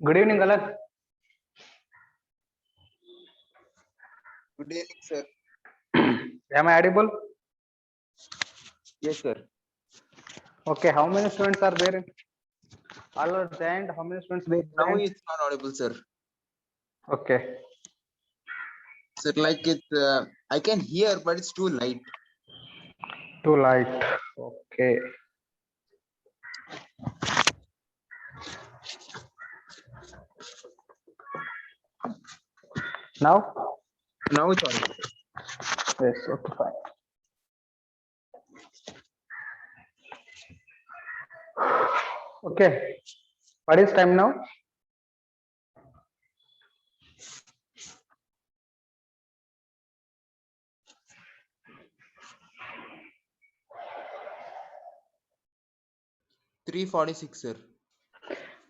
Good evening, Alak. Good evening, sir. Am I audible? Yes, sir. Okay, how many students are there? All are joined. How many students they Now joined? it's not audible, sir. Okay, Sir, like it, I can hear, but it's too light. too light. Okay. Now? Now it's audible. Yes, okay, fine. Okay. What is time now? Sir. 3:46, sir.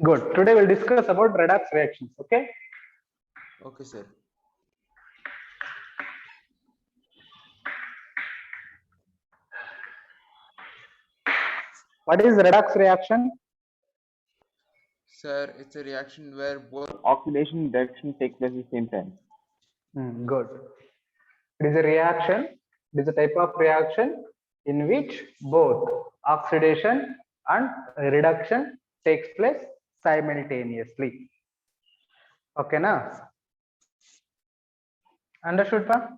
Good. Today we'll discuss about redox reactions. Okay. Okay, sir. What is redox reaction? Sir, it's a reaction where both oxidation and reduction take place at the same time. Good. It is a reaction. It is a type of reaction in which both oxidation and reduction takes place simultaneously. Okay, na? Understood, pa?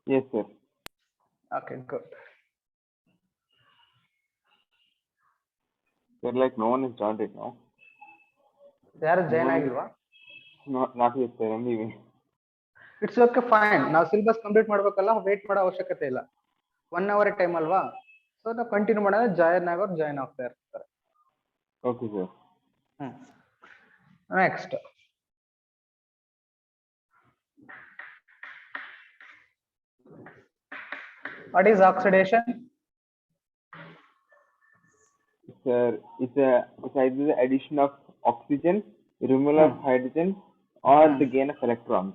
Yes, sir. Okay, good. Sir, like no one is joined it now. ಯಾರು join No, ಆಗಿಲ್ವಾ? not yet, sir. I'm leaving. It's okay fine. ನಾವು syllabus complete ಮಾಡ್ಬೇಕಲ್ಲ, wait ಮಾಡೋ ಅವಶ್ಯಕತೆ ಇಲ್ಲ. 1 hour time ಅಲ್ವಾ, so ನಾವು continue ಮಾಡೋಣ. ಜಾಯಿನ್ ಆಗೋರು ಜಾಯಿನ್ ಆಗ್ತಾ ಇರ್ತಾರೆ. Okay, sir. Next what is oxidation? Sir, it's either the addition of oxygen, removal of hydrogen, or the gain of electrons.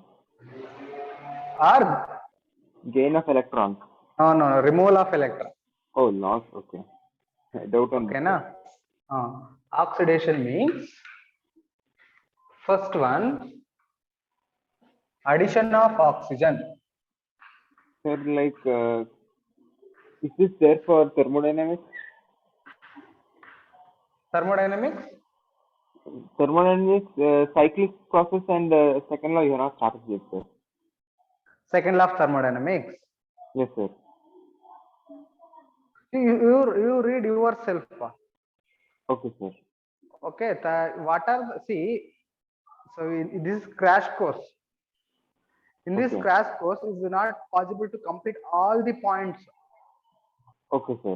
Or Gain of electrons. No removal of electron. Oh, loss. Okay. Doubt on ಓಕೆನಾ? Oxidation means first one addition of oxygen. Sir, like, is this there for thermodynamics? Thermodynamics? Thermodynamics, cyclic process and second law you have not started yet, sir. Second law of thermodynamics. Yes, sir. You read yourself. Okay, sir. Okay, what are see? So in this crash course. In this Okay. crash course, it is not possible to complete all the points. Okay, sir.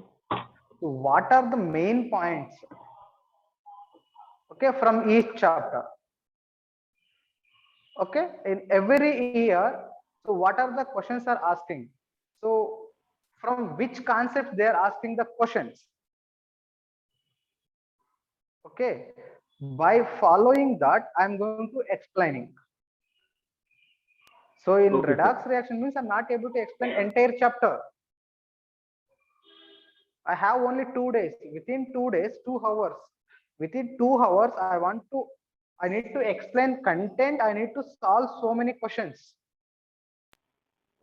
So what are the main points? Okay, from each chapter. Okay, in every year, so what are the questions are asking? So from which concepts they are asking the questions? Okay, by following that, I am going to explaining. So in Okay, redox sir. reaction means I'm not able to explain entire chapter. I have only 2 days. Within 2 days, 2 hours. Within 2 hours, I need to explain content. I need to solve so many questions.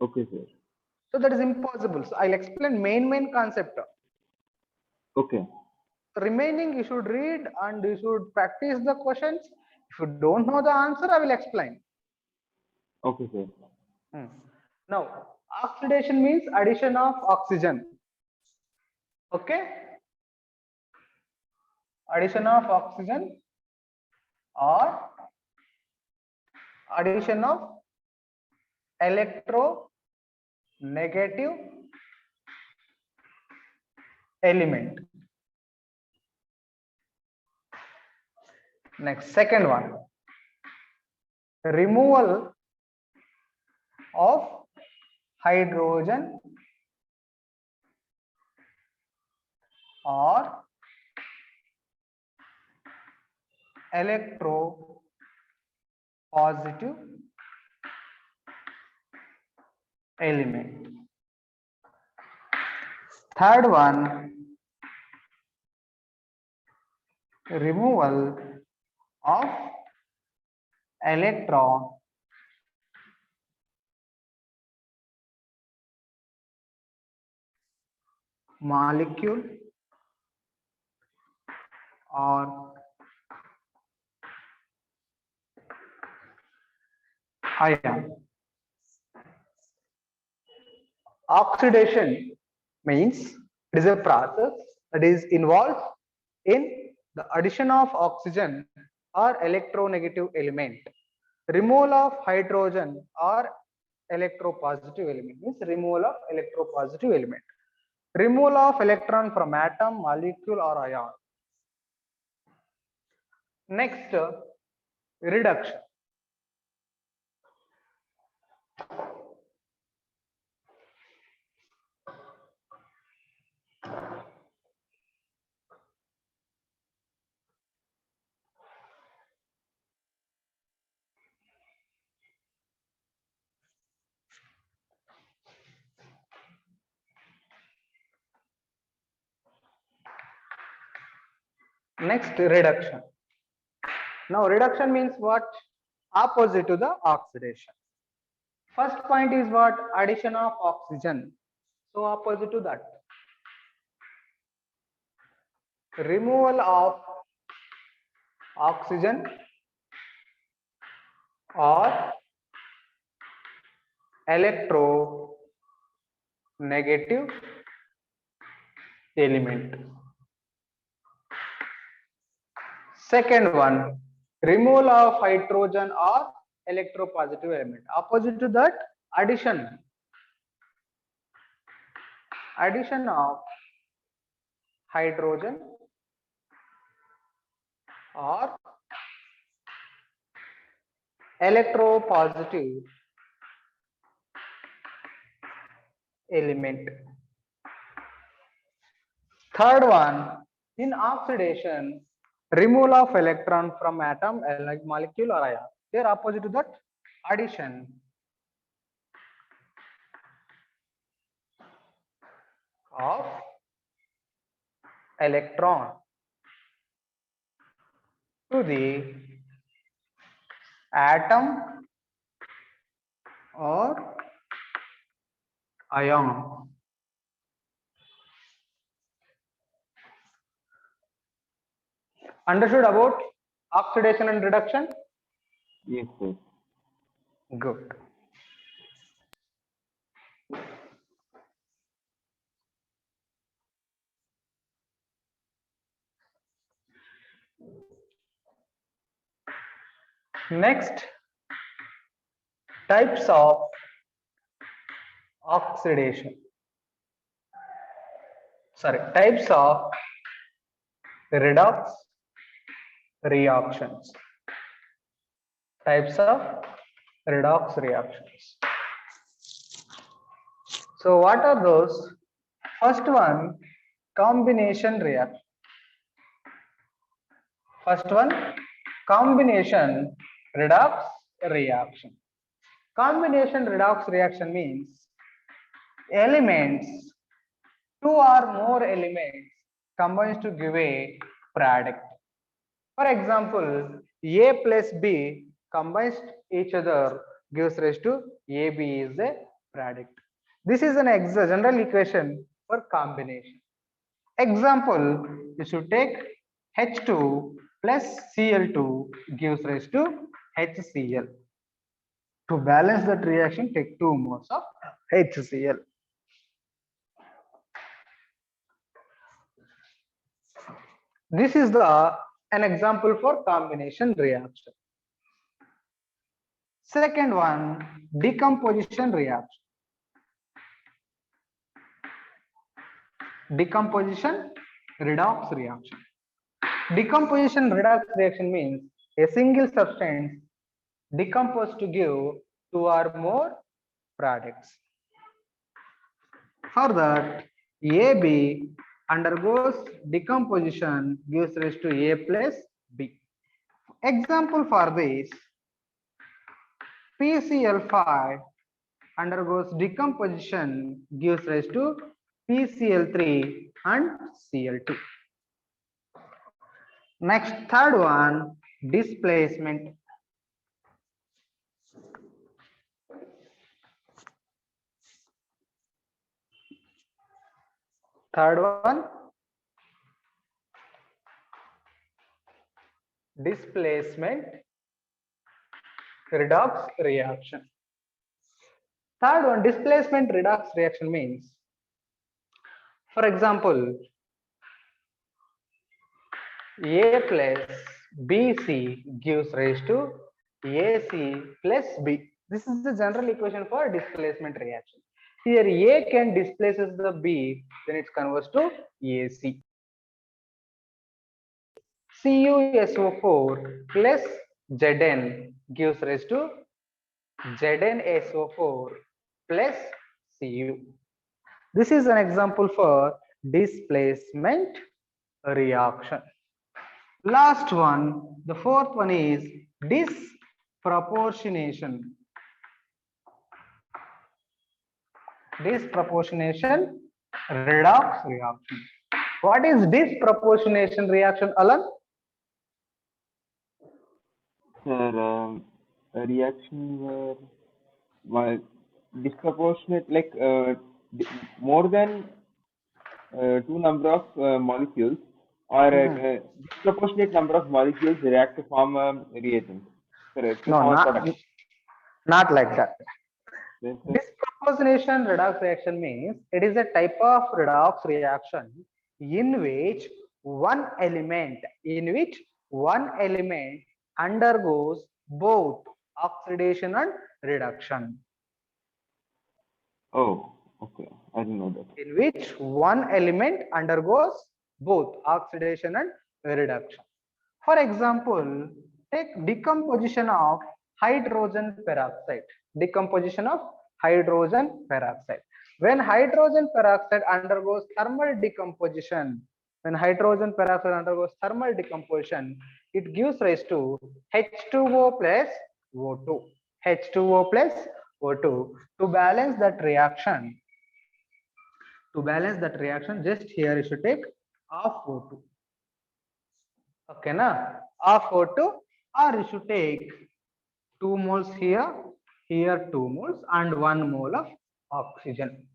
Okay, sir. So that is impossible. So I'll explain main concept. Okay. Remaining you should read and you should practice the questions. If you don't know the answer, I will explain. Okay, sir. Now, oxidation means addition of oxygen. Okay, addition of oxygen or addition of electronegative element. Next, second one, removal of hydrogen or electropositive element. Third one, removal of electron molecule or ion. Oxidation means it is a process that is involved in the addition of oxygen or electronegative element, removal of hydrogen or electropositive element, means removal of electropositive element, removal of electron from atom, molecule or ion. Next, reduction. Next, reduction. Now, reduction means what? Opposite to the oxidation. First point is what? Addition of oxygen. So, opposite to that. Removal of oxygen or electronegative element. Second one, removal of hydrogen or electropositive element. Opposite to that, addition. Addition of hydrogen or electropositive element. Third one, in oxidation, removal of electron from atom, like molecule or ion. They are opposite to that, addition. Of electron to the atom or ion. Understood about oxidation and reduction? Yes, sir. Good. Next, types of oxidation. Sorry, types of redox reactions. Types of redox reactions. So what are those? First one, combination reaction. First one, combination redox reaction. Combination redox reaction means elements, two or more elements combines to give a product. For example, A plus B combines each other gives rise to AB is a product. This is an general equation for combination. Example, you should take H2 plus Cl2 gives rise to HCl. To balance that reaction, take 2 moles of HCl. This is an example for combination reaction. Second one, decomposition reaction. Decomposition redox reaction. Decomposition redox reaction means a single substance decomposed to give 2 or more products. For that, AB undergoes decomposition gives rise to A plus B. Example for this, PCl5 undergoes decomposition gives rise to PCl3 and Cl2. Next, third one, displacement. Third one, displacement redox reaction. Third one, displacement redox reaction means, for example, A plus BC gives rise to AC plus B. This is the general equation for displacement reaction. Here A can displaces the B, then it converts to AC. CuSO4 plus Zn gives rise to ZnSO4 plus Cu. This is an example for displacement reaction. Last one, the fourth one is disproportionation. Disproportionation redox reaction. What is disproportionation reaction, Alan? Sir, a reaction where disproportionate, like more than two number of molecules, or a disproportionate number of molecules react to form a reagent. Correct. To No, form a product. not like that. Yes, sir. Disproportionation redox reaction means it is a type of redox reaction in which one element undergoes both oxidation and reduction. Oh, okay. I didn't know that. In which one element undergoes both oxidation and reduction. For example, take decomposition of hydrogen peroxide. Decomposition of hydrogen peroxide. When hydrogen peroxide undergoes thermal decomposition, it gives rise to H2O plus O2. H2O plus O2. To balance that reaction, just here you should take half O2. Okay, na? Half O2, or you should take 2 moles here, 2 moles, and 1 mole of oxygen.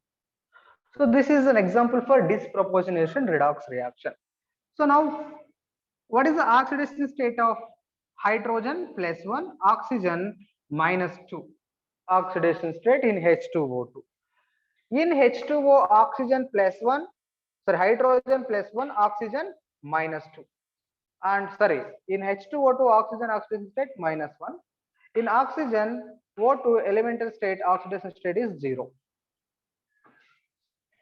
So this is an example for disproportionation redox reaction. So now, what is the oxidation state of hydrogen plus 1, oxygen minus 2? Oxidation state in H2O2. In H2O, oxygen plus 1, sorry, hydrogen plus 1, oxygen minus 2. And sorry, in H2O2 oxygen oxidation state minus 1. In oxygen O2 elemental state oxidation state is 0.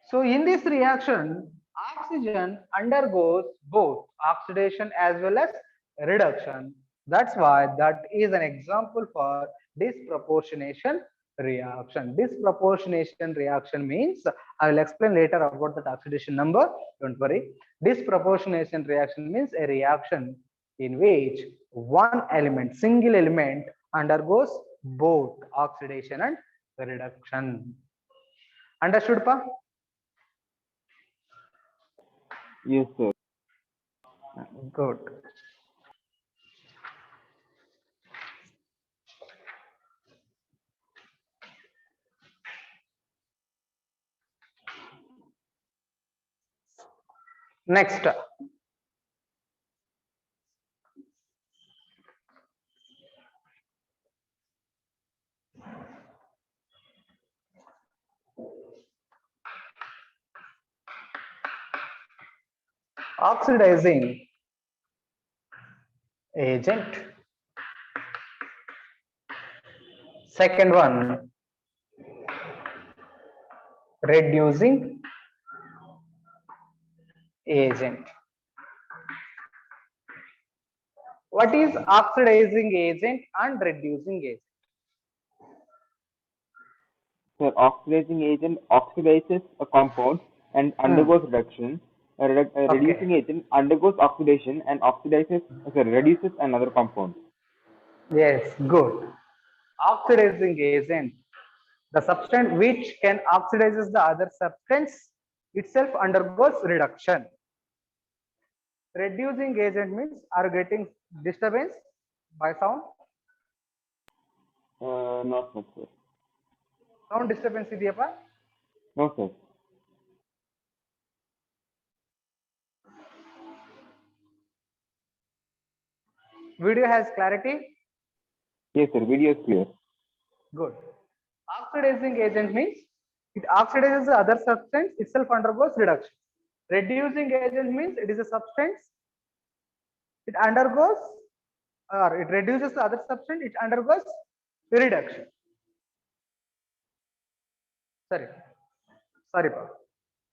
So in this reaction, oxygen undergoes both oxidation as well as reduction. That's why that is an example for disproportionation reaction. Disproportionation reaction means, I will explain later about that oxidation number, don't worry. Disproportionation reaction means a reaction in which one element, single element, undergoes both oxidation and reduction. Understood, Pa? Yes, sir. Good. Next, oxidizing agent. Second one, reducing agent. What is oxidizing agent and reducing agent? So oxidizing agent oxidizes a compound and undergoes reduction. A reducing agent undergoes oxidation and reduces another compound. Yes, good. Oxidizing agent, the substance which can oxidizes the other substance itself undergoes reduction. Reducing agent means, are getting disturbance by sound? Not much, sir. Sound disturbance idiyappa? No, sir. Video has clarity? Yes, sir. Video is clear. Good. Oxidizing agent means it oxidizes the other substance, itself undergoes reduction. Reducing agent means it is a substance, it undergoes or it reduces the other substance, it undergoes reduction. Sorry, Paul.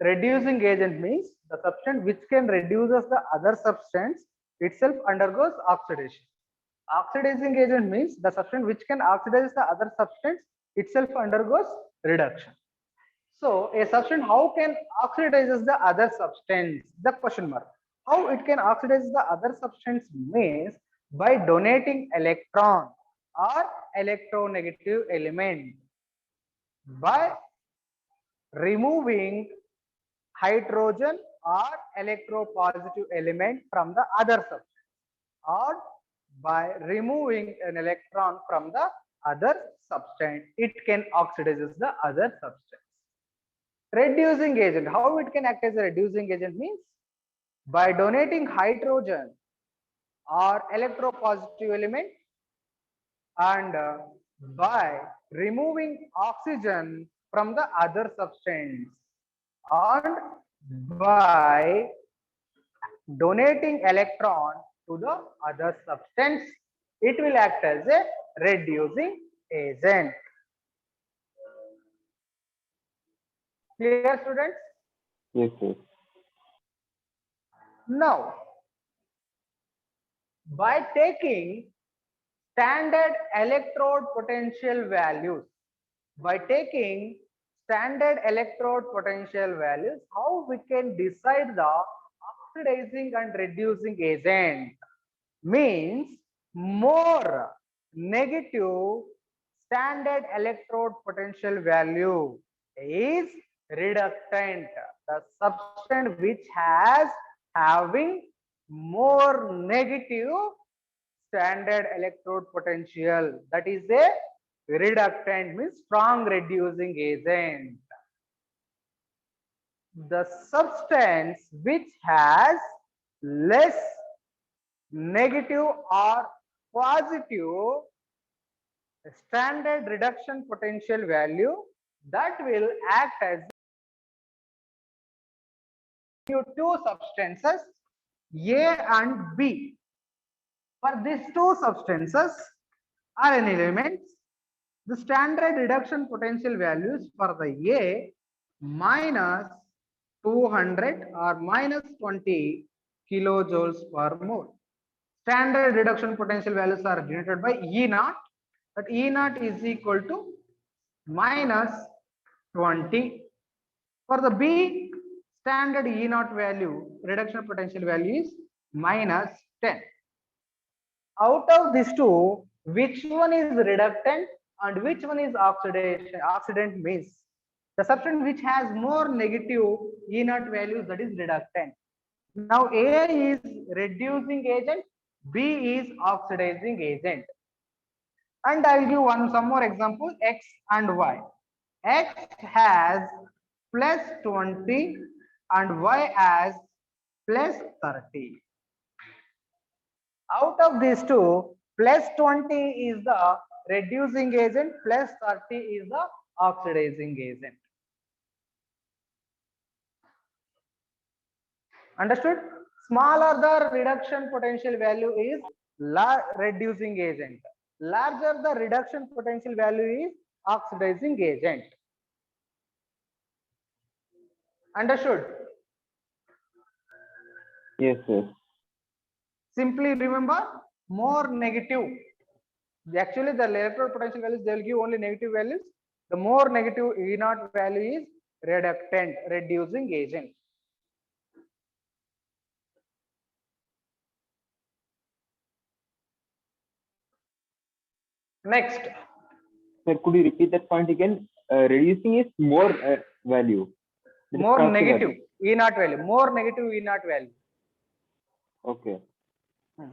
Reducing agent means the substance which can reduces the other substance itself undergoes oxidation. Oxidizing agent means the substance which can oxidize the other substance itself undergoes reduction. So a substance how can oxidizes the other substance? The question mark. How it can oxidize the other substance means by donating electron or electronegative element, by removing hydrogen or electropositive element from the other substance, or by removing an electron from the other substance, it can oxidizes the other substance. Reducing agent, how it can act as a reducing agent means by donating hydrogen or electropositive element and by removing oxygen from the other substance and by donating electron to the other substance, it will act as a reducing agent. Clear, students? Yes, sir. Now, by taking standard electrode potential values, how we can decide the oxidizing and reducing agent means more negative standard electrode potential value is reductant. The substance which has having more negative standard electrode potential, that is a reductant, means strong reducing agent. The substance which has less negative or positive standard reduction potential value, that will act as two substances A and B. For these two substances or an element, the standard reduction potential values for the A minus 200 or minus 20 kilojoules per mole. Standard reduction potential values are denoted by E naught, that E naught is equal to minus 20. For the B, standard E naught value, reduction potential value is minus 10. Out of these two, which one is reductant and which one is oxidation? Oxidant means the substance which has more negative E naught values, that is reductant. Now A is reducing agent, B is oxidizing agent. And I will give some more example, X and Y. X has plus 20 and Y has plus 30. Out of these two, plus 20 is the reducing agent, plus 30 is the oxidizing agent. Understood? Smaller the reduction potential value is reducing agent. Larger the reduction potential value is oxidizing agent. Understood? Yes, sir. Simply remember, more negative. Actually, the electrode potential values, they will give only negative values. The more negative E naught value is reductant, reducing agent. Next. Sir, could you repeat that point again? Reducing is more value. More negative E naught value. More negative E naught value. Okay.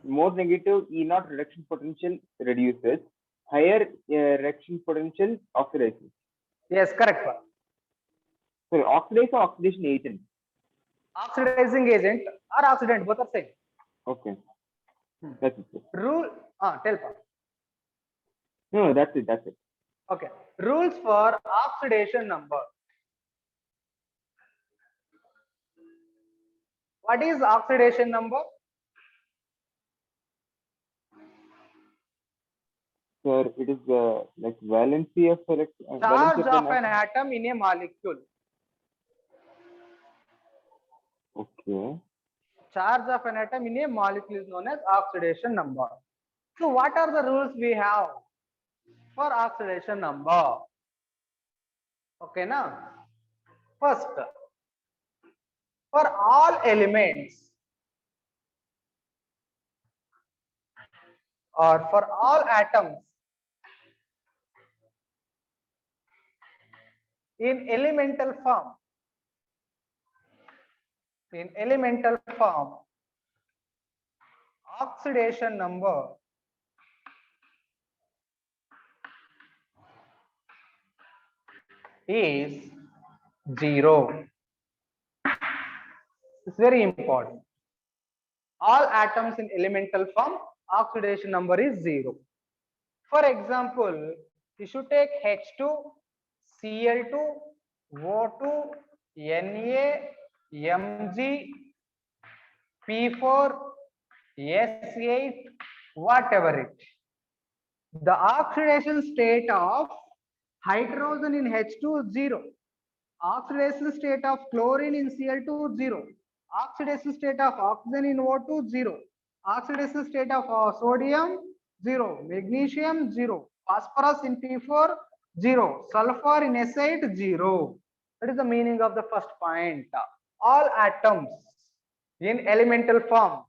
More negative E naught reduction potential reduces. Higher reduction potential oxidizes. Yes, correct. So oxidize or oxidation agent? Oxidizing agent or oxidant, both are same. Okay. That's it. Rule. Tell pa. No, that's it. That's it. Okay. Rules for oxidation number. What is oxidation number? Sir, it is like valency of Charge of an atom in a molecule. Okay. Charge of an atom in a molecule is known as oxidation number. So what are the rules we have for oxidation number? Okay, now first, for all elements or for all atoms in elemental form, oxidation number is 0. It's very important. All atoms in elemental form, oxidation number is 0. For example, you should take H2, Cl2, O2, Na, Mg, P4, S8, whatever it. The oxidation state of hydrogen in H2 is 0. Oxidation state of chlorine in Cl2 0. Oxidation state of oxygen in O2 0. Oxidation state of sodium 0. Magnesium 0. Phosphorus in P4 0. Sulfur in S8 0. That is the meaning of the first point. All atoms in elemental form,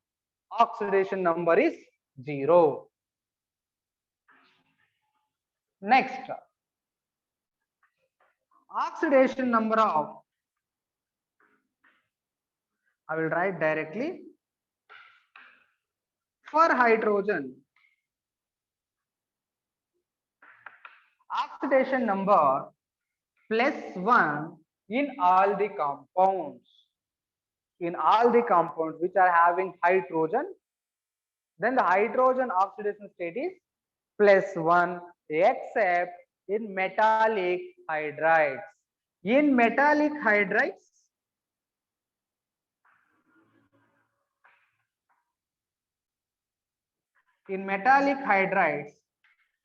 oxidation number is 0. Next, oxidation number of, I will write directly, for hydrogen, oxidation number +1 in all the compounds. In all the compounds which are having hydrogen, then the hydrogen oxidation state is +1 except in metallic hydrides. In metallic hydrides,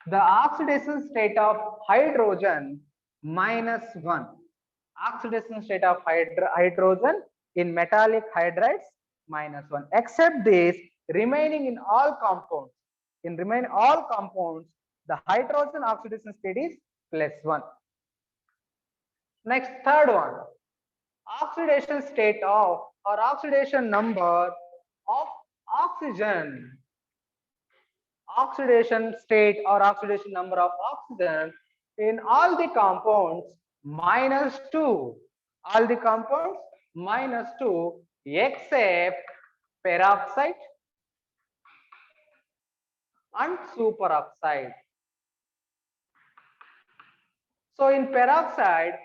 the oxidation state of hydrogen -1. Oxidation state of hydrogen in metallic hydrides -1. Except this, remaining in all compounds. In remaining all compounds, the hydrogen oxidation state is +1. Next, third one. Oxidation state of or oxidation number of oxygen. Oxidation state or oxidation number of oxygen in all the compounds -2. All the compounds -2 except peroxide and superoxide. So in peroxide,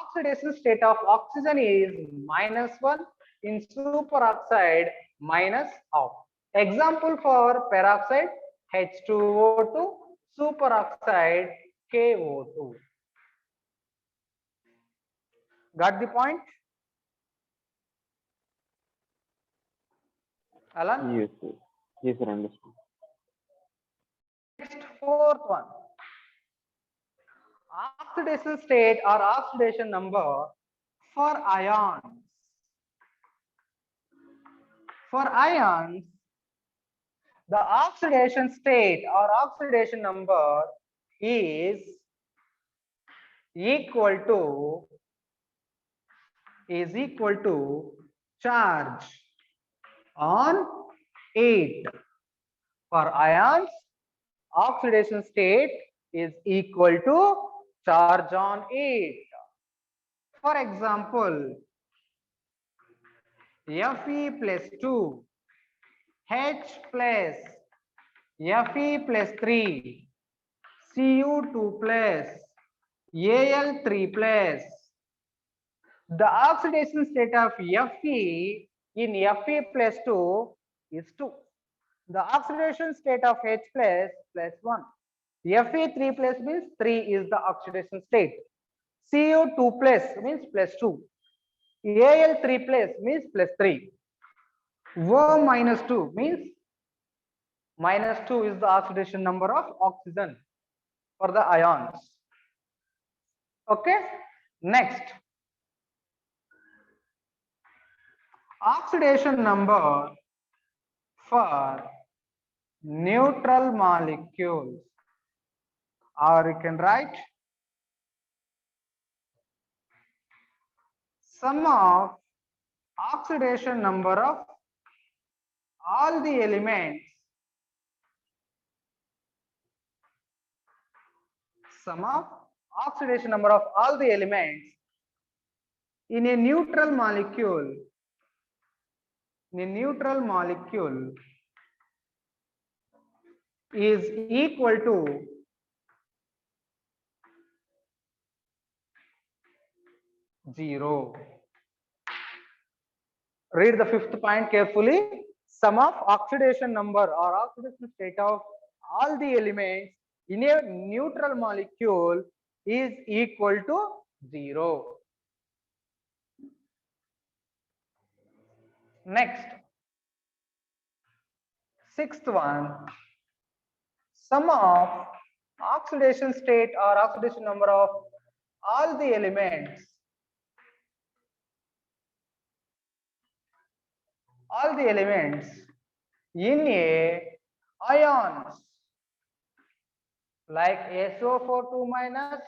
oxidation state of oxygen is -1. In superoxide, -half. Example for peroxide, H2O2, superoxide, KO2. Got the point? Alan? Yes, sir. Yes, sir. Understood. Next, fourth one. Oxidation state or oxidation number for ions. For ions, the oxidation state or oxidation number is equal to charge on 8. For ions, oxidation state is equal to charge on 8. For example, Fe+2, H plus, Fe+3, Cu2 plus, Al3 plus. The oxidation state of Fe in Fe+2 is 2. The oxidation state of H plus 1. Fe3 plus means 3 is the oxidation state. Cu2 plus means plus 2. Al3 plus means plus 3. O minus 2 means minus 2 is the oxidation number of oxygen for the ions. Okay. Next, oxidation number for neutral molecules, or you can write sum of oxidation number of all the elements, sum of oxidation number of all the elements in a neutral molecule, is equal to zero. Read the fifth point carefully. Sum of oxidation number or oxidation state of all the elements in a neutral molecule is equal to 0. Next, sixth one, sum of oxidation state or oxidation number of all the elements in a ions like SO4 2 minus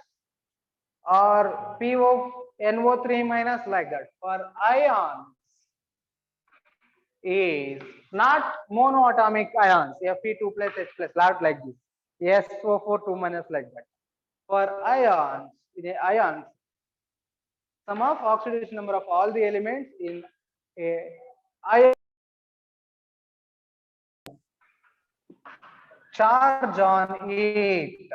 or PONO3 minus, like that. For ions is not monoatomic ions, Fe2 plus H plus, not like this, SO4 2 minus, like that. For ions, in a ions, sum of oxidation number of all the elements in a ion charge on 8.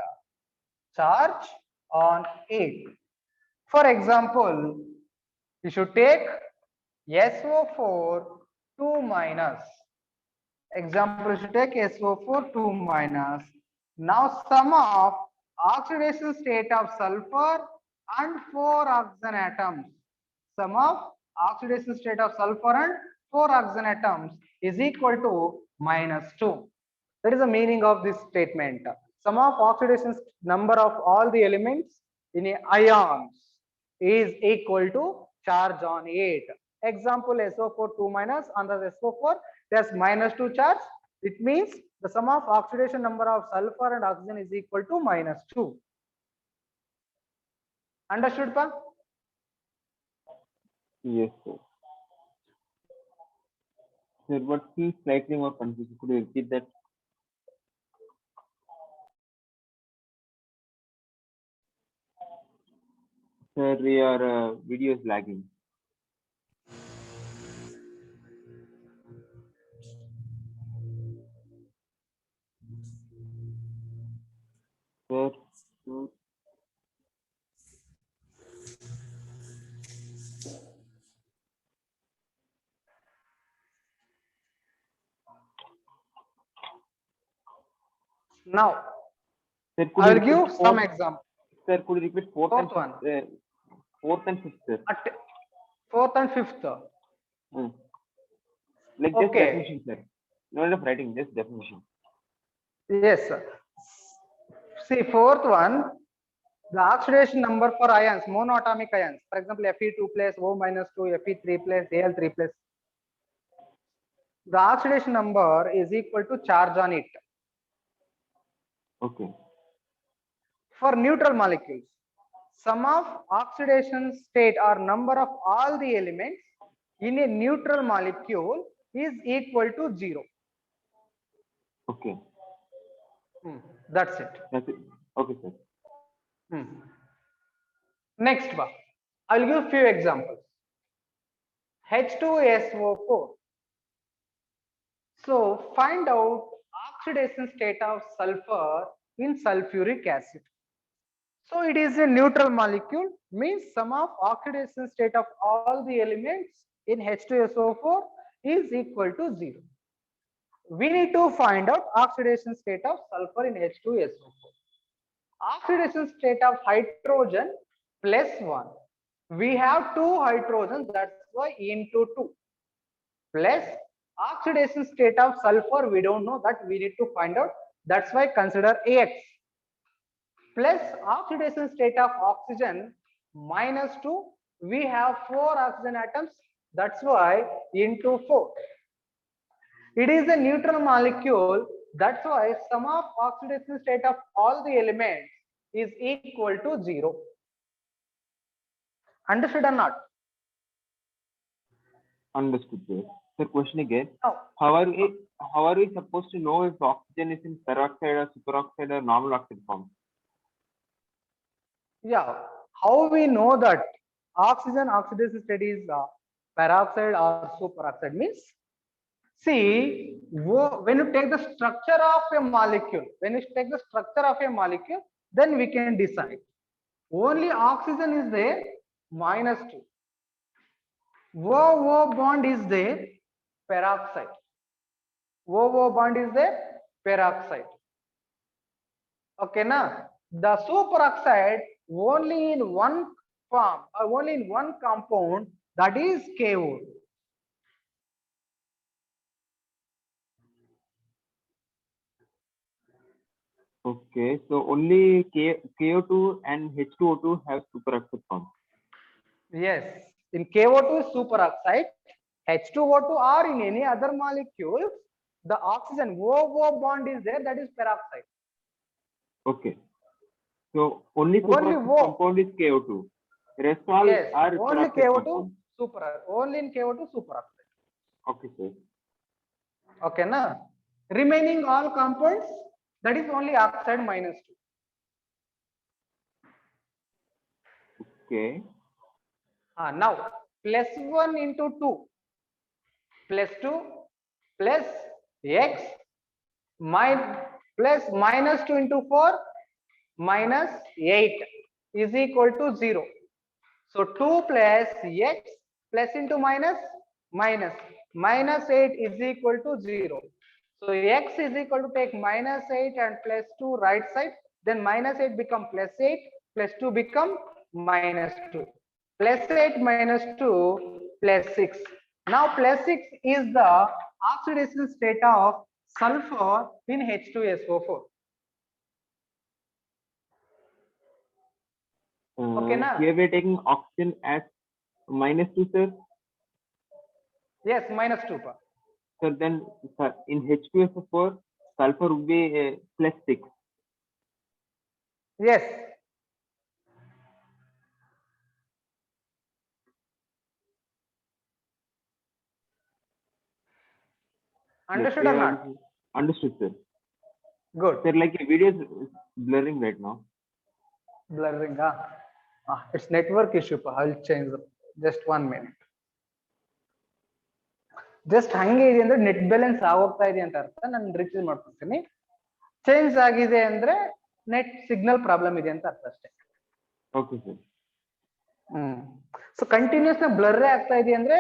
Charge on 8. For example, you should take SO4 2 minus. Example, you should take SO4 2 minus. Now sum of oxidation state of sulfur and 4 oxygen atoms. Sum of oxidation state of sulfur and 4 oxygen atoms is equal to -2. That is the meaning of this statement. Sum of oxidation number of all the elements in a ions is equal to charge on 8. Example, SO4 2 minus, under SO4 there's -2 charge. It means the sum of oxidation number of sulfur and oxygen is equal to -2. Understood, pa? Yes, sir. Sir, what seems slightly more confusing? Could you repeat that? Sir, your video is lagging. Sir, Now, sir, could I you will give repeat some fourth? example. Sir, could you repeat fourth Fourth and fifth? Fourth and fifth, sir. At fourth and fifth. Like just Okay. definition, sir. No need of writing, just definition. Yes, sir. See, fourth one, the oxidation number for ions, monoatomic ions. For example, Fe2 plus, O minus 2, Fe3 plus, Al3 plus. The oxidation number is equal to charge on it. Okay. For neutral molecules, sum of oxidation state or number of all the elements in a neutral molecule is equal to 0. Okay. That's it. That's it. Okay, sir. Next, I will give few examples. H2SO4. So find out oxidation state of sulfur in sulfuric acid. So it is a neutral molecule, means sum of oxidation state of all the elements in H2SO4 is equal to 0. we need to find out oxidation state of sulfur in H2SO4. Oxidation state of hydrogen plus 1. We have 2 hydrogens, that's why into 2. Plus oxidation state of sulfur, we don't know, that we need to find out. That's why consider AX. Plus oxidation state of oxygen minus 2. We have 4 oxygen atoms, that's why into 4. It is a neutral molecule, that's why sum of oxidation state of all the elements is equal to 0. Understood or not? Understood, sir. Sir, question again. Now, How are we supposed to know if oxygen is in peroxide or superoxide or normal oxide form? yeah, how we know that oxygen oxidation state is peroxide or superoxide means, see, when you take the structure of a molecule, then we can decide. Only oxygen is there, minus 2. OO bond is there, peroxide. OO bond is there, peroxide. Okay, na? The superoxide only in one form, or only in one compound, that is KO. Okay, so only KO2 and H2O2 have superoxide form. Yes, in KO2 is superoxide, H2O2 or in any other molecules, the oxygen OO bond is there, that is peroxide. Okay, so only superoxide O. compound is KO2. Rest all Yes, are only peroxide KO2 compounds. only in KO2 superoxide. Okay, sir. Okay, na? Remaining all compounds, that is only oxide minus 2. Okay. Now plus 1 into 2 plus 2 plus x plus minus 2 into 4 minus 8 is equal to 0. So 2 plus x plus into minus minus 8 is equal to 0. So x is equal to take minus 8 and plus 2 right side, then minus 8 become plus 8, plus 2 become minus 2. Plus 8 minus 2 plus 6. Now plus 6 is the oxidation state of sulfur in H2SO4. Okay, na? Here we are taking oxygen as minus 2, sir. Yes, minus 2. So then, sir, in H2SO4, sulfur would be plus 6. Yes. Understood or not? Understood, sir. Good. Sir, like your video is blurring right now. Blurring, it's network issue. I'll change just 1 minute. Just ಹಂಗೆ ಇದೆ ಅಂದ್ರೆ net balance ಆಗೋಗ್ತಾ ಇದೆ ಅಂತ ಅರ್ಥ. ನಾನು repeat ಮಾಡ್ಕೊಳ್ತೀನಿ. Change ಆಗಿದೆ ಅಂದ್ರೆ ನೆಟ್ ಸಿಗ್ನಲ್ ಪ್ರಾಬ್ಲಮ್ ಇದೆ ಅಂತ ಅರ್ಥ ಅಷ್ಟೇ. Okay sir. ಸೊ ಕಂಟಿನ್ಯೂಸ್ ನ ಬ್ಲರ್ ಆಗ್ತಾ ಇದೆ ಅಂದ್ರೆ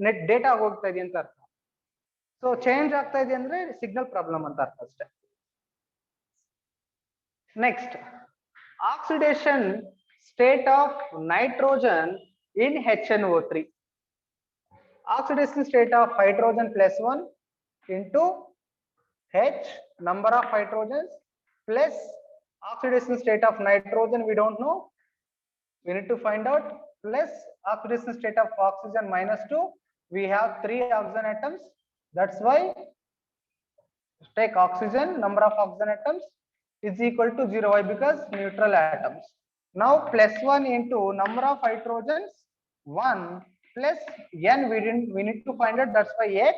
ನೆಟ್ ಡೇಟಾ ಆಗೋಗ್ತಾ ಇದೆ ಅಂತ ಅರ್ಥ. ಸೊ ಚೇಂಜ್ ಆಗ್ತಾ ಇದೆ ಅಂದ್ರೆ ಸಿಗ್ನಲ್ ಪ್ರಾಬ್ಲಮ್ ಅಂತ ಅರ್ಥ ಅಷ್ಟೇ. Next, oxidation state of nitrogen in HNO3. Oxidation state of hydrogen plus 1 into H, number of hydrogens, plus oxidation state of nitrogen, we don't know, we need to find out, plus oxidation state of oxygen minus 2, we have 3 oxygen atoms, that's why take oxygen, number of oxygen atoms is equal to 0. Why? Because neutral atoms. Now plus 1 into number of hydrogens 1 plus n, we need to find out, that's why x,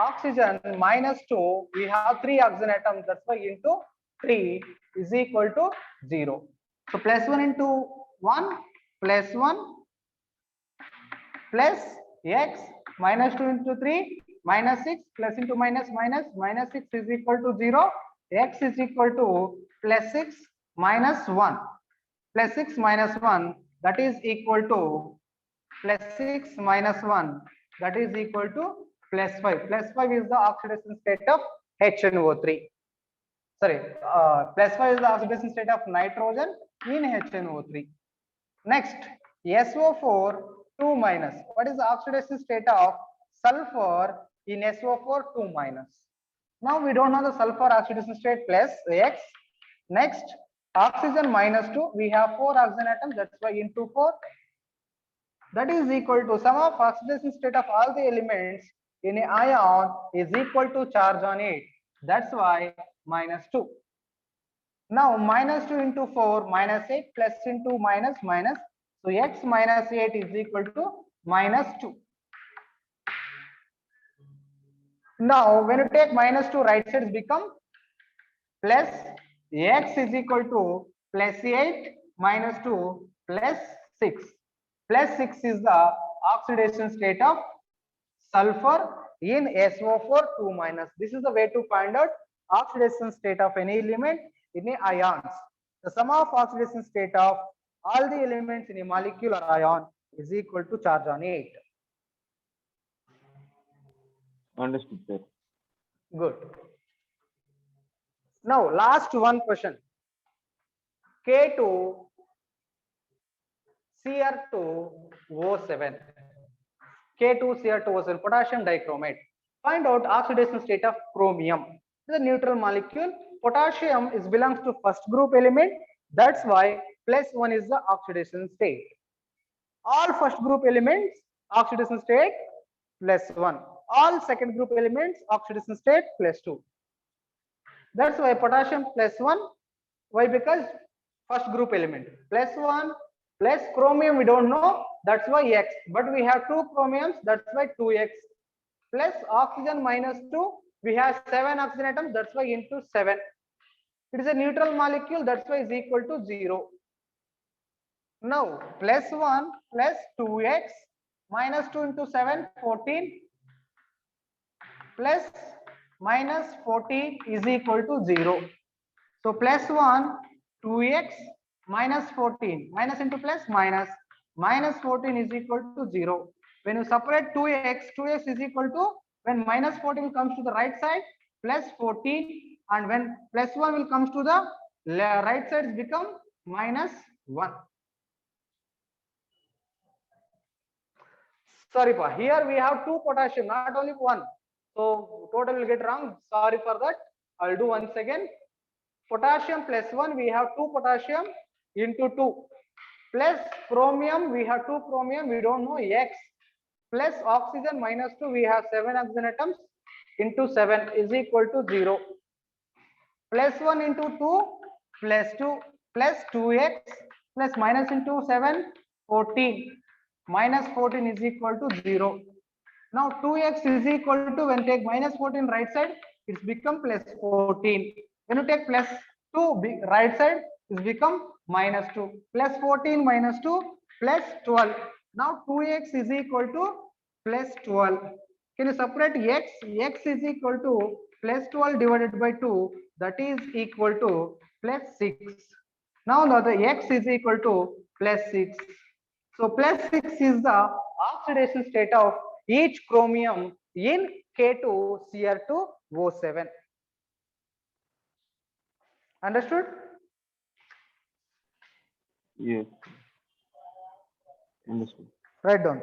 oxygen minus 2, we have 3 oxygen atoms, that's why into 3 is equal to 0. So plus 1 into 1 plus 1 plus x minus 2 into 3 minus 6 plus into minus 6 is equal to 0. X is equal to plus 6 minus 1. Plus 6 minus 1, that is equal to plus 6 minus 1, that is equal to plus 5. Plus 5 is the oxidation state of HNO3. Sorry, plus 5 is the oxidation state of nitrogen in HNO3. Next, SO4 2 minus. What is the oxidation state of sulfur in SO4 2 minus? Now we don't know the sulfur oxidation state plus X. Next, oxygen minus 2. We have 4 oxygen atoms. That's why into 4. That is equal to sum of oxidation state of all the elements in an ion is equal to charge on it. That's why minus 2. Now minus 2 into 4 minus 8 plus into minus minus. So X minus 8 is equal to minus 2. Now when you take minus 2, right sides become plus. X is equal to plus 8 minus 2 plus 6. Plus 6 is the oxidation state of sulfur in SO4 2 minus. This is the way to find out oxidation state of any element in a ions. The sum of oxidation state of all the elements in a molecule or ion is equal to charge on it. Understood, sir. Good. Now last one question. K2 Cr2O7. K2 Cr2O7, potassium dichromate. Find out oxidation state of chromium. It is a neutral molecule. Potassium is belongs to first group element. That's why +1 is the oxidation state. All first group elements oxidation state +1. All second group elements oxidation state +2. That's why potassium +1. Why? Because first group element +1 plus chromium we don't know. That's why X. But we have 2 chromiums. That's why 2X. Plus oxygen minus 2. We have 7 oxygen atoms. That's why into 7. It is a neutral molecule. That's why is equal to 0. Now +1 plus 2X minus 2 into 7 14 plus minus 14 is equal to 0. So +1 2X minus 14 minus into plus minus minus 14 is equal to 0. When you separate 2x is equal to, when minus 14 comes to the right side, plus 14, and when +1 will comes to the right side, become minus 1. Sorry, here we have 2 potassium, not only 1. So total will get wrong. Sorry for that. I'll do once again. Potassium +1, we have 2 potassium into 2. Plus chromium, we have 2 chromium, we don't know X. Plus oxygen minus 2, we have 7 oxygen atoms into 7 is equal to 0. +1 into 2 plus 2 plus 2x plus minus into 7 14 minus 14 is equal to 0. Now 2x is equal to, when take minus 14 right side, it's become plus 14. When you take plus 2 right side, it's become minus 2. Plus 14 minus 2 plus 12. Now 2x is equal to plus 12. Can you separate x? X is equal to plus 12 divided by 2. That is equal to plus 6. Now the x is equal to plus 6. So plus 6 is the oxidation state of each chromium in K2Cr2O7. Understood? Yes. Understood. Write down.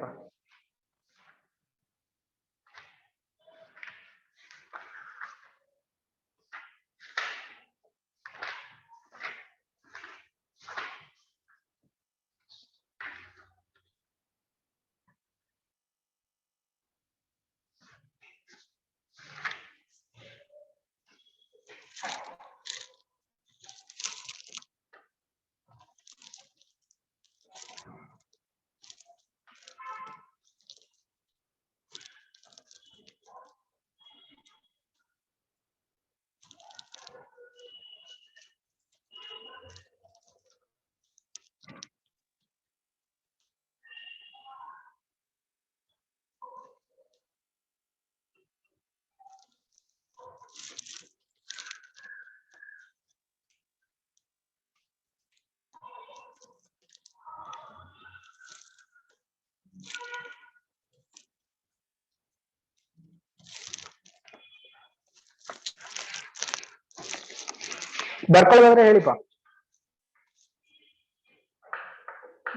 ಬರ್ಕೊಳ್ಳೋದಾದ್ರೆ ಹೇಳಿಪ್ಪ.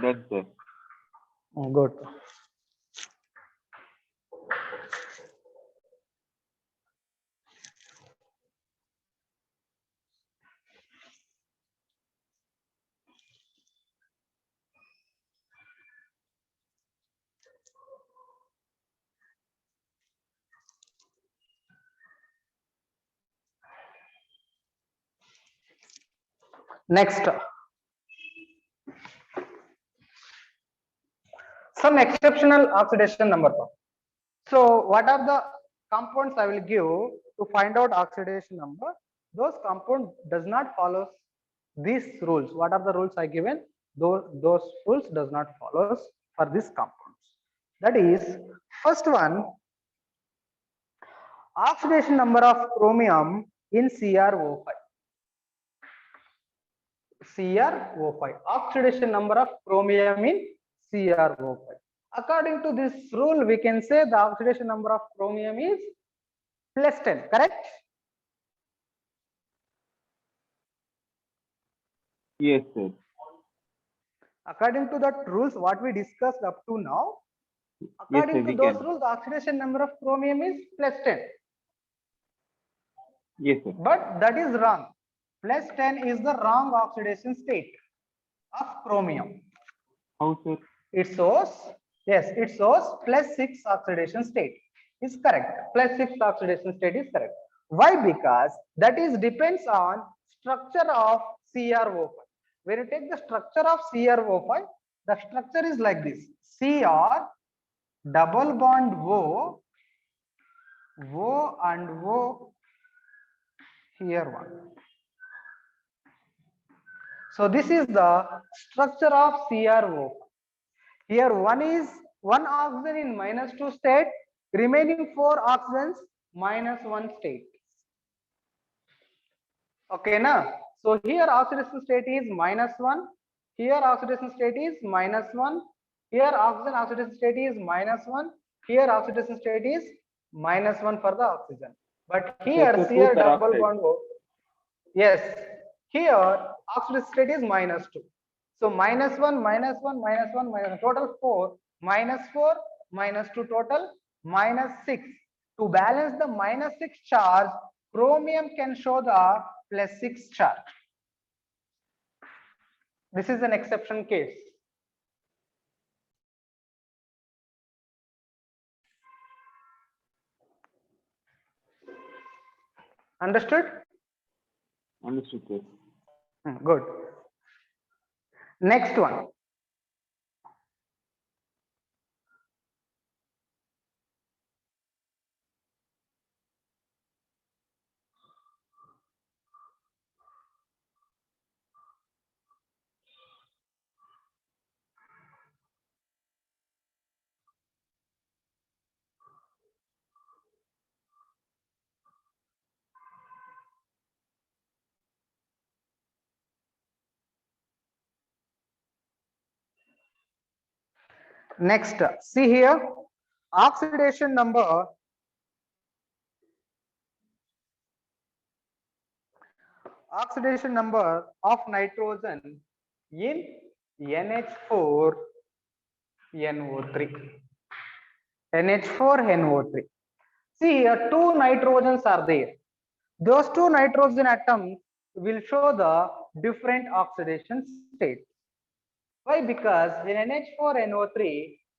Done, sir. Good. Next, some exceptional oxidation number. So what are the compounds I will give to find out oxidation number? Those compound does not follow these rules. What are the rules I given? Those rules does not follow for these compounds. That is, first one, oxidation number of chromium in CrO5. CrO5. Oxidation number of chromium in CrO5. According to this rule, we can say the oxidation number of chromium is plus 10, correct? Yes, sir. According to that rules, what we discussed up to now, according to those rules, the oxidation number of chromium is plus 10. Yes, sir. But that is wrong. Plus 10 is the wrong oxidation state of chromium. How, sir? It shows, yes, it shows plus 6 oxidation state is correct. Plus 6 oxidation state is correct. Why? Because that is depends on structure of CrO5. When you take the structure of CrO5, the structure is like this: Cr double bond O and O, here one. So this is the structure of CrO5. Here one oxygen in -2 state, remaining 4 oxygens -1 state. Okay, na? So here oxidation state is -1, here oxidation state is -1, here oxidation state is -1, here oxidation state is -1 for the oxygen. But here Cr double bond O, yes, here oxidation state is -2. So -1, -1, -1, -1, total 4, -4, -2 total -6. To balance the -6 charge, chromium can show the +6 charge. This is an exception case. Understood? Understood, sir. Good. Next one. Next, see here, oxidation number of nitrogen in NH4NO3. NH4NO3. See here, 2 nitrogens are there. Those 2 nitrogen atoms will show the different oxidation state. Why? Because in NH4NO3,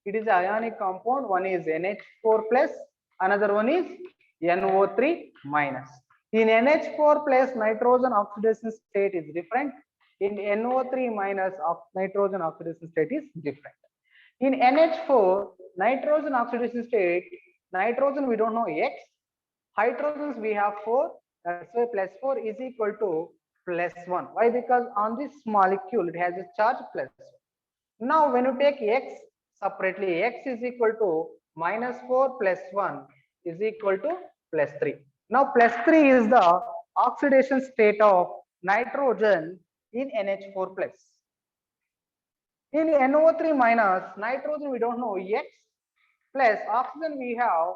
it is ionic compound. One is NH4 plus, another one is NO3 minus. In NH4 plus, nitrogen oxidation state is different. In NO3 minus, nitrogen oxidation state is different. In NH4, nitrogen oxidation state, nitrogen we don't know X, hydrogens we have 4, that's why +4 is equal to +1. Why? Because on this molecule it has a charge +1. Now when you take X separately, X is equal to -4 plus 1 is equal to +3. Now +3 is the oxidation state of nitrogen in NH4 plus. In NO3 minus, nitrogen we don't know X, plus oxygen we have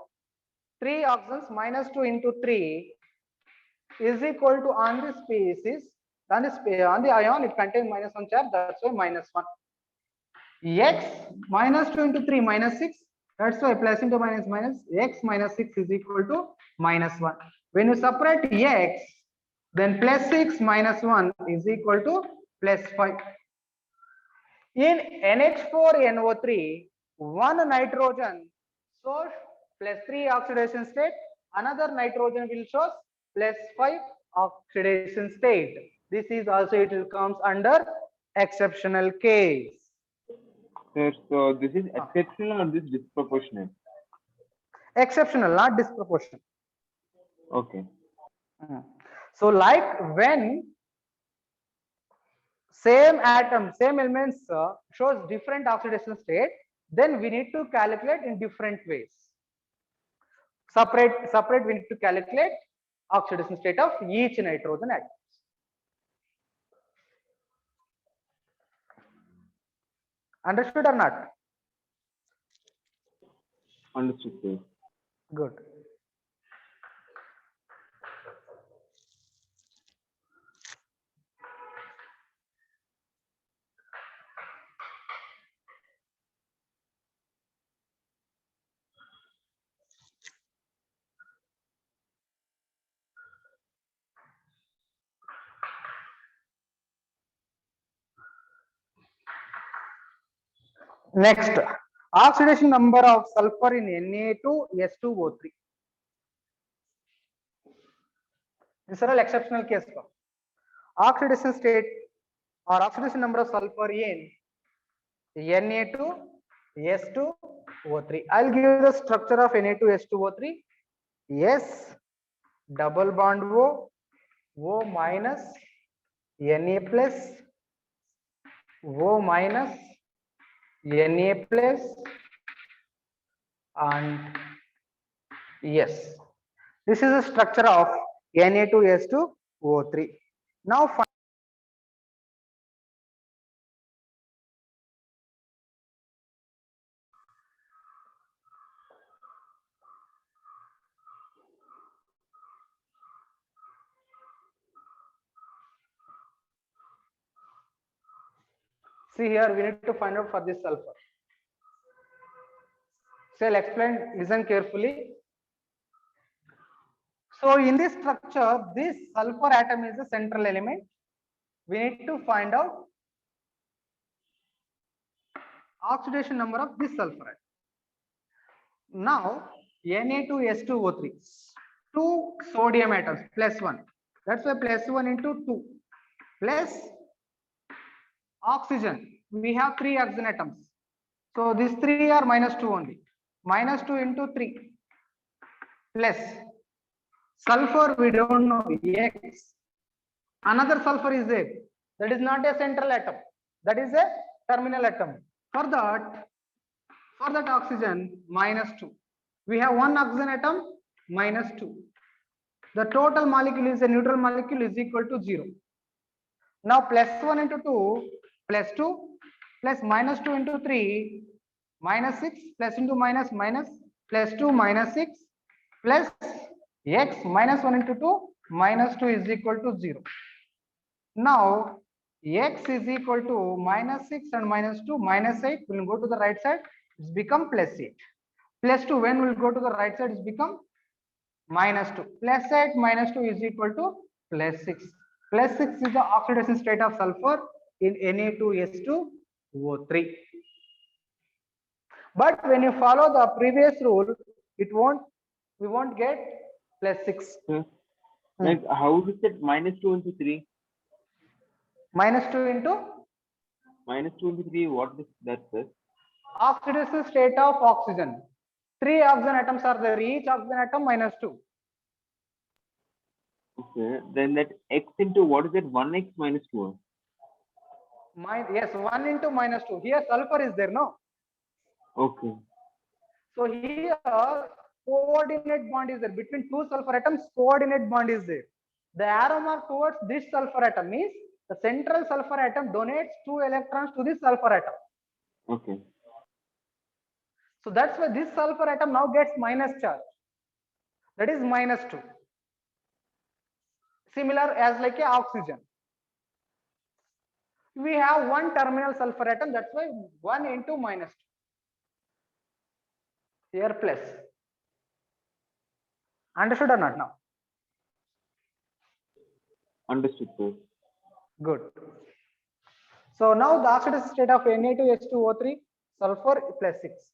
3 oxygens, -2 into 3 is equal to, on this species, On the ion, it contains -1 charge. That's why -1. X -2 into 3 -6. That's why plus into minus minus x -6 is equal to -1. When you separate x, then +6 -1 is equal to +5. In NH4NO3, one nitrogen shows +3 oxidation state, another nitrogen will show +5 oxidation state. This is also, it comes under exceptional case. Sir, so this is exceptional or this disproportionate? Exceptional, not disproportionate. Okay. So like when same atom, same elements shows different oxidation state, then we need to calculate in different ways. Separate we need to calculate oxidation state of each nitrogen atom. Understood or not? Understood, sir. Good. Next, oxidation number of sulfur in Na2S2O3. This is an exceptional case. Oxidation state or oxidation number of sulfur in Na2S2O3. I'll give you the structure of Na2S2O3. S double bond O minus, Na plus, O minus, Na plus, and yes. This is the structure of Na2S2O3. Now see here, we need to find out for this sulfur. So I'll explain, listen carefully. So in this structure, this sulfur atom is the central element. We need to find out oxidation number of this sulfur atom. Now Na2S2O3, 2 sodium atoms +1. That's why +1 into 2 plus oxygen. We have 3 oxygen atoms. So these 3 are -2 only. -2 into 3 plus sulfur, we don't know, X. Another sulfur is there. That is not a central atom. That is a terminal atom. For that oxygen -2. We have one oxygen atom -2. The total molecule is a neutral molecule is equal to 0. Now +1 into 2 +2 plus -2 into 3 -6 plus into minus +2 -6 plus X -1 into 2 -2 is equal to 0. Now X is equal to -6 and -2 -8 will go to the right side, it's become +8. +2 when will go to the right side, it's become -2. +8 -2 is equal to +6. +6 is the oxidation state of sulfur in Na2S2O3. But when you follow the previous rule, we won't get +6. Like how is it -2 into 3? -2 into -2 into 3, what is that, sir? oxidation state of oxygen. 3 oxygen atoms are there, each oxygen atom -2. Okay, then that X into what is that? 1x -2? Yes, 1 into -2. Here sulfur is there, no? Okay. So here coordinate bond is there between 2 sulfur atoms. Coordinate bond is there. The arrow mark towards this sulfur atom means the central sulfur atom donates 2 electrons to this sulfur atom. Okay. So that's why this sulfur atom now gets minus charge. That is -2. Similar as like a oxygen. We have one terminal sulfur atom, that's why 1 into -2. Here plus. Understood or not now? Understood, sir. Good. So now the oxidation state of Na2H2O3 sulfur plus 6.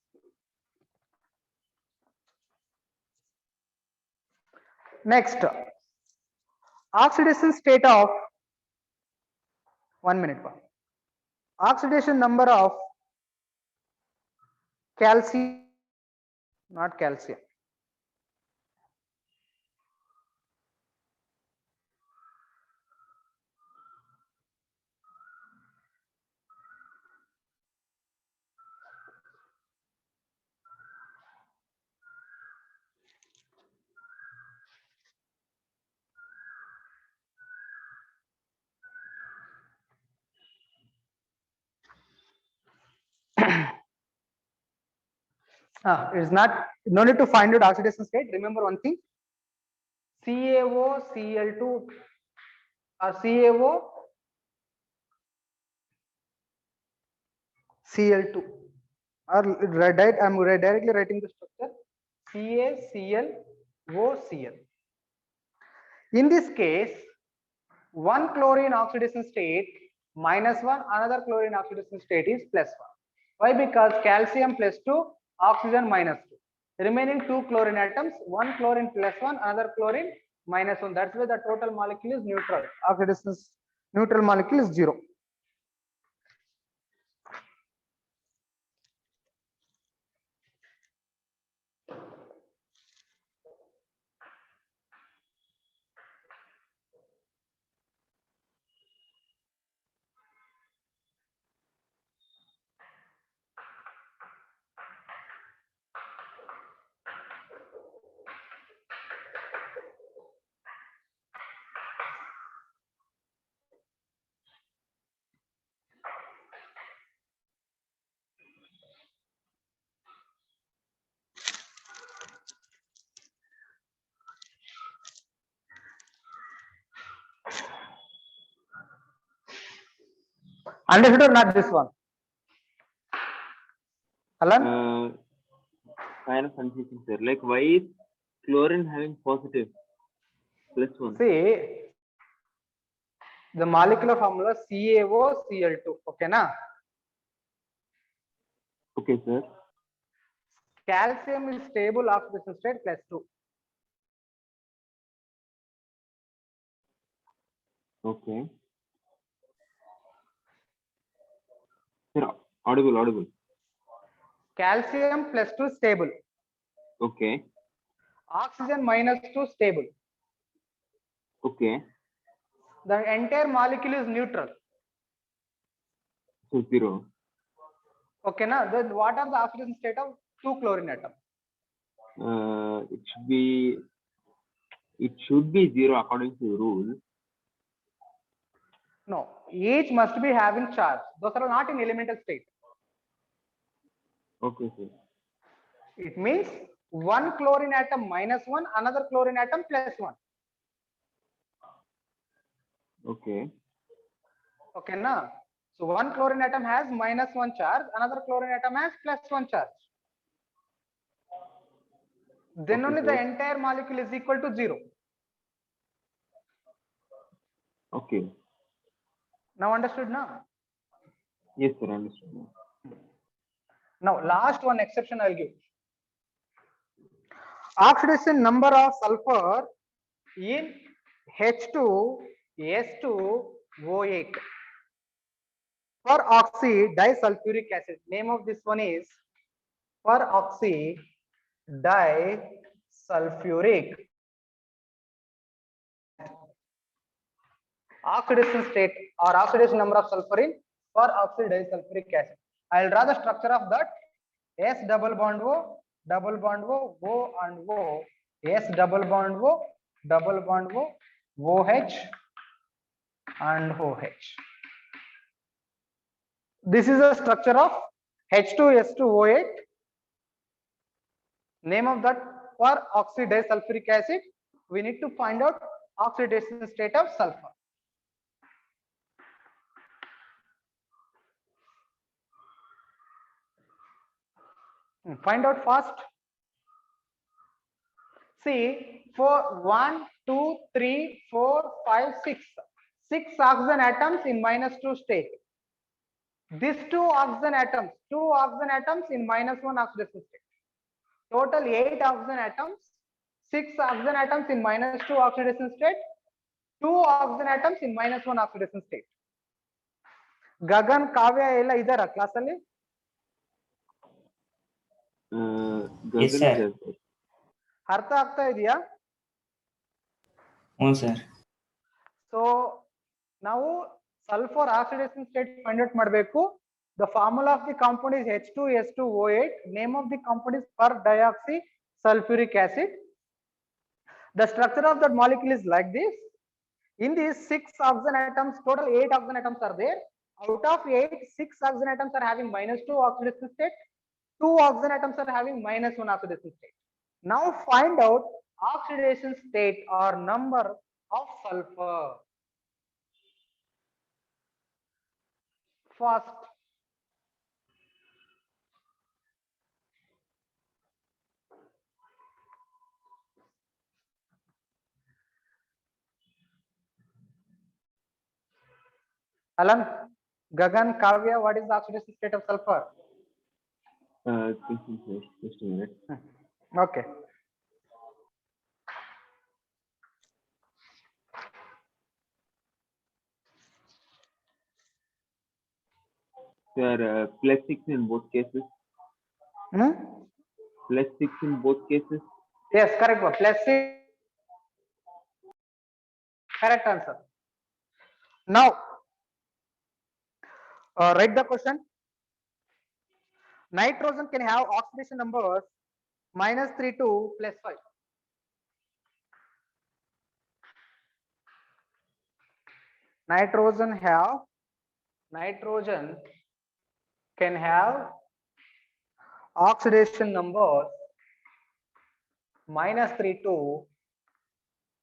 Next, oxidation state of 1 minute. Oxidation number of calcium, not calcium. It's not, no need to find out oxidation state. Remember one thing, CaO, Cl2 or CaO, Cl2 or I'm directly writing the structure CaClOCl. In this case, one chlorine oxidation state -1, another chlorine oxidation state is +1. Why? Because calcium +2, oxygen -2. Remaining 2 chlorine atoms, one chlorine +1, another chlorine -1. That's why the total molecule is neutral. Oxidation neutral molecule is 0. Understood or not this one? Alan? Kind of confusing, sir. Like, why is chlorine having positive +1? See, the molecular formula CaOCl2. Okay, na? Okay, sir. Calcium is stable oxidation state +2. Okay. Sir, audible. Calcium +2 stable. Okay. Oxygen -2 stable. Okay. The entire molecule is neutral. So 0. Okay, na? Then what are the oxidation state of 2 chlorine atom? It should be 0 according to the rule. No, each must be having charge. Those are not in elemental state. Okay, sir. It means one chlorine atom -1, another chlorine atom +1. Okay. Okay, na? So one chlorine atom has -1 charge, another chlorine atom has +1 charge. Then Okay, only sir. the entire molecule is equal to 0. Okay. Now understood now? Yes, sir. Understood. Now last one exception I'll give. Oxidation number of sulfur in H2S2O8 for oxy disulfuric acid. Name of this one is for oxy disulfuric. Oxidation state or oxidation number of sulfur in for oxy disulfuric acid. I'll draw the structure of that. S double bond O, double bond O, O and O, S double bond O, double bond O, OH and OH. This is the structure of H2S2O8. Name of that for oxy disulfuric acid. We need to find out oxidation state of sulfur. Find out fast. See, for 1, 2, 3, 4, 5, 6. 6 oxygen atoms in -2 state. These two oxygen atoms in -1 oxidation state. Total 8 oxygen atoms, 6 oxygen atoms in -2 oxidation state, 2 oxygen atoms in -1 oxidation state. Gagan ಕಾವ್ಯ ಎಲ್ಲ ಇದಾರ class ಅಲ್ಲಿ? ಗಗನ್ ಇದೆ sir. ಅರ್ಥ ಆಗ್ತಾ ಇದೆಯಾ? ಹ್ಞೂ sir. So ನಾವು sulphur oxidation state find out ಮಾಡಬೇಕು. The formula of the compound is H2S2O8. Name of the compound is per-deoxysulfuric acid. The structure of that molecule is like this. In these 6 oxygen atoms, total 8 oxygen atoms are there. Out of 8, 6 oxygen atoms are having -2 oxidation state. 2 oxygen atoms are having -1 oxidation state. Now find out oxidation state or number of sulfur. First, Alan, Gagan, Kavya, what is the oxidation state of sulfur? Just a minute. Okay. Sir, +6 in both cases. +6 in both cases. Yes, correct. +6. Correct answer. Now, write the question. Nitrogen can have oxidation numbers -3 to +5. Nitrogen can have oxidation numbers -3 to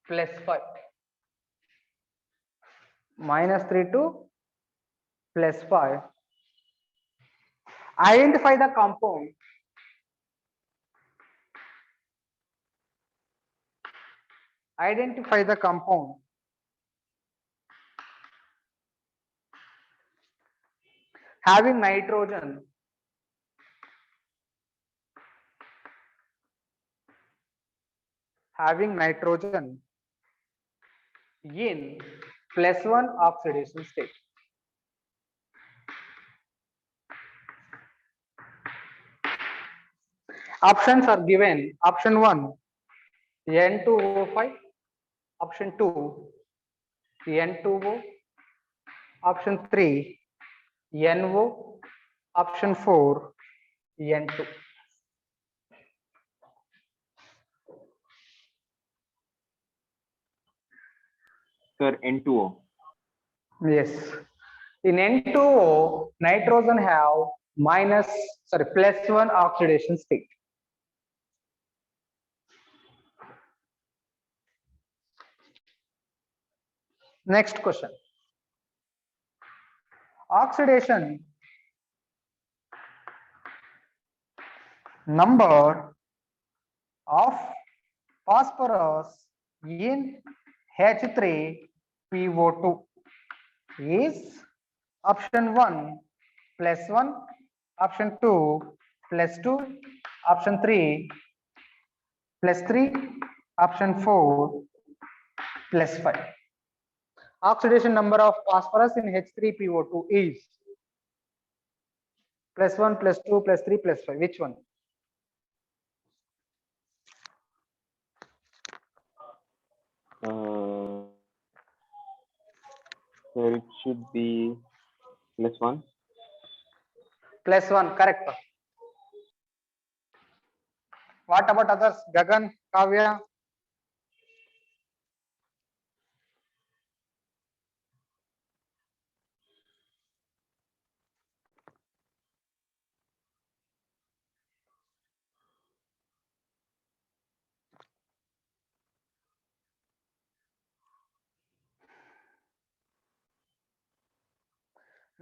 +5. -3 to +5. Identify the compound. Identify the compound having nitrogen in +1 oxidation state. Options are given. Option 1, N2O5. Option 2, N2O. Option 3, NO. Option 4, N2. Sir, N2O. Yes. In N2O, nitrogen have +1 oxidation state. Next question. Oxidation number of phosphorus in H3PO2 is option 1 +1, option 2 +2, option 3 +3, option 4 +5. Oxidation number of phosphorus in H3PO2 is +1, +2, +3, +5. Which one? Sir, it should be +1. +1, correct. What about others? Gagan, Kavya?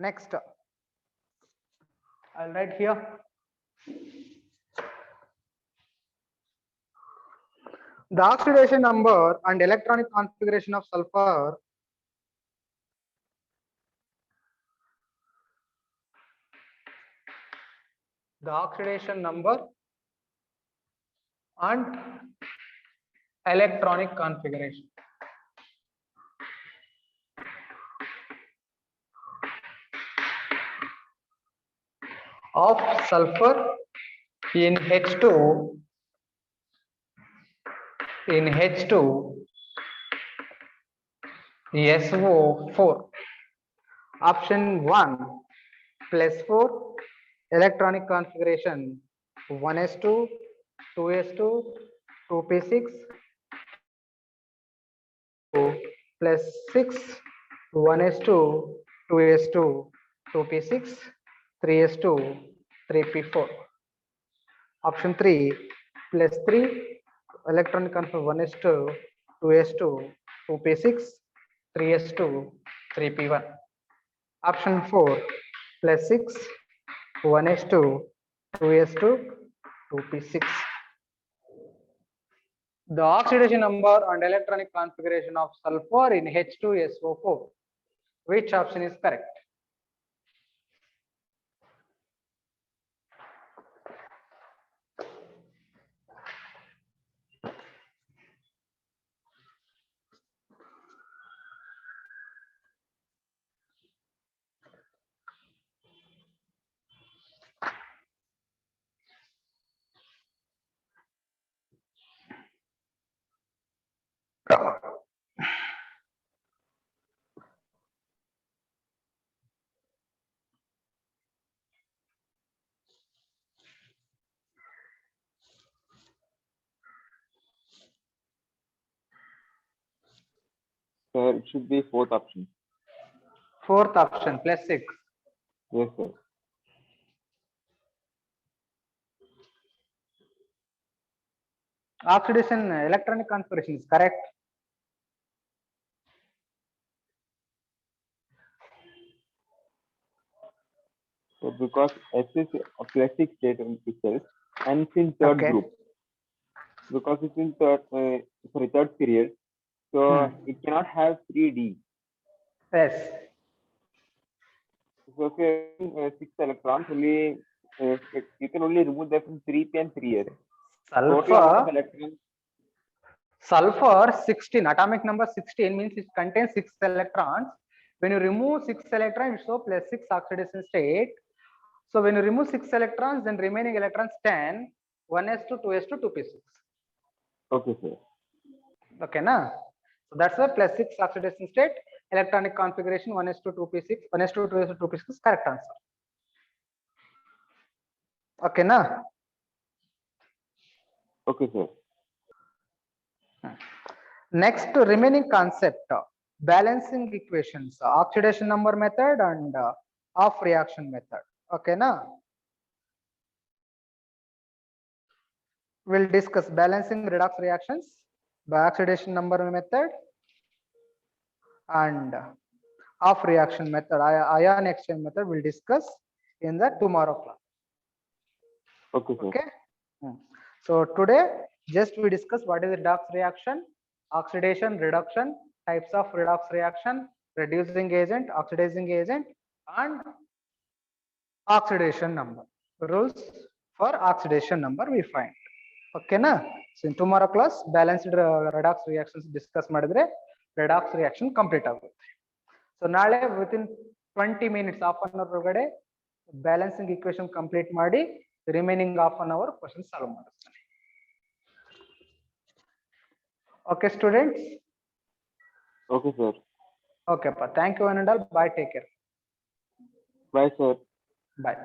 Next, I'll write here. The oxidation number and electronic configuration of sulfur and electronic configuration of sulfur in H2 SO4. Option 1 +4, electronic configuration 1s2, 2s2, 2p6, +6, 1s2, 2s2, 2p6, 3s2, 3p4. Option 3 +3, electronic configuration 1s2, 2s2, 2p6, 3s2, 3p1. Option 4 +6, 1s2, 2s2, 2p6. The oxidation number and electronic configuration of sulfur in H2SO4. Which option is correct? Sir, it should be fourth option. Fourth option +6. Yes, sir. Oxidation electronic configuration is correct. So because S is a plastic state in itself, and it's in third Okay. group. Because it's in third period, so it cannot have 3D. Yes. So if you're having 6 electrons, only you can only remove them from 3p and 3s. Total amount of electrons. Sulfur 16, atomic number 16 means it contains 6 electrons. When you remove 6 electrons, it shows +6 oxidation state. So when you remove 6 electrons, then remaining electrons 10, 1s2, 2s2, 2p6. Okay, sir. Okay, na? So that's the +6 oxidation state. Electronic configuration 1s2, 2p6, 1s2, 2s2, 2p6 is correct answer. Okay, na? Okay, sir. Next, remaining concept, balancing equations, oxidation number method and off reaction method. Okay, na? We'll discuss balancing redox reactions by oxidation number method and off reaction method, ion exchange method. We'll discuss in the tomorrow class. Okay, sir. Okay. So today, just we discuss what is the redox reaction, oxidation, reduction, types of redox reaction, reducing agent, oxidizing agent, and oxidation number. Rules for oxidation number we find. Okay, na? So in tomorrow class, balanced redox reactions discuss madidre redox reaction complete agutte. So naale within 20 minutes, half an hour ಒಳಗಡೆ balancing equation complete ಮಾಡಿ remaining half an hour question solve ಮಾಡಿಸ್ತೀನಿ. Okay, students? Okay, sir. Okay, thank you and all. Bye, take care. Bye, sir. Bye.